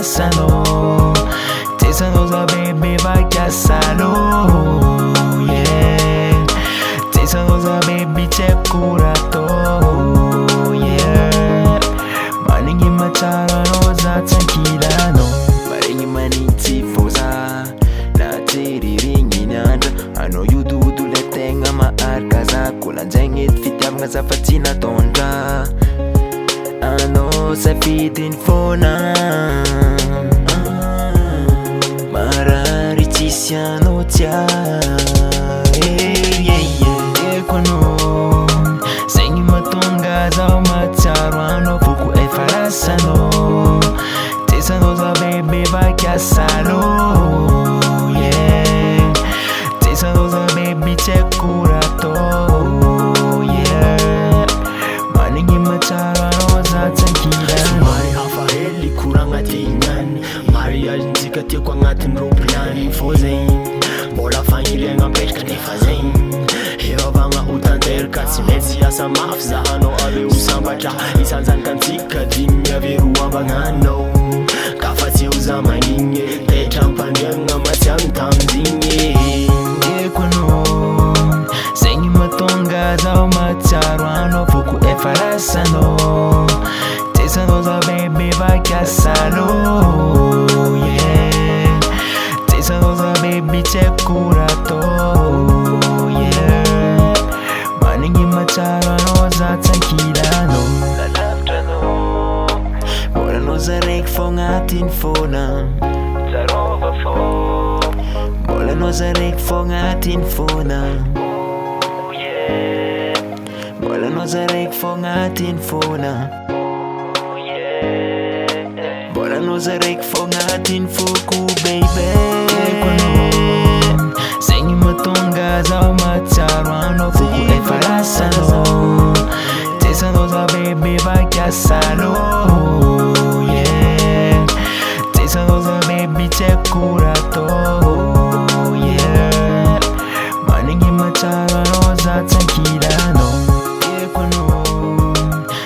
farasano. Tesanosa baby vai chiassalo. Yeah. Tesanosa baby c'è curato. Yeah. Maningi machara noza tranquila no. Maringi maniti fosa. Na tiri ringi nyanda. I know you do letenga ma arkaza. Kula jengit fitiam ngaza fatina tonda. I know sa fitin fona. Marari ci siano tia. Equano Sengi matonga zao macharuano. Fuku e farasano. Tesanosa baby vai chiassalo. Yeah. Tesanosa baby c'è curato. Yeah. Maningi macharuano za tranquila. Mari hafa heli kuranga tingani. Mariage nzika tia kwa ngatin roplani. Fozein Bola familya nga petka nefa zain. Heo vanga utanterka tsy maintsy asa mafy zahanao avy usambatra. Isanjany kantsika dimy avery ambagnaninao. Ka fa tsy eo za manigny petra ampandriagna matsiano tamizigny. Equano Sengi matonga zao macharuano. Fuku e farasano. Tesanosa baby vai chiassalo. Yeah. Tesanosa baby c'è curato. Yeah. Maningi macharuano za tranquila no. Lalaftrano. Bola noza raiky fô gnatin fona. Zarova fô. Bola noza raiky fô gnatin fona. Bola noza raiky fô gnatin fona. Bola noza raiky fô gnatin foko baby. Equano Sengi matonga zao macharuano. Fuku e farasano. Tesanosa baby vai chiassalo. Yeah. Tesanosa baby c'è curato. Yeah. Maningi macharuano za tranquila no. Equano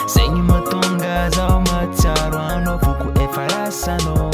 Sengi matonga zao macharuano. Fuku e farasano.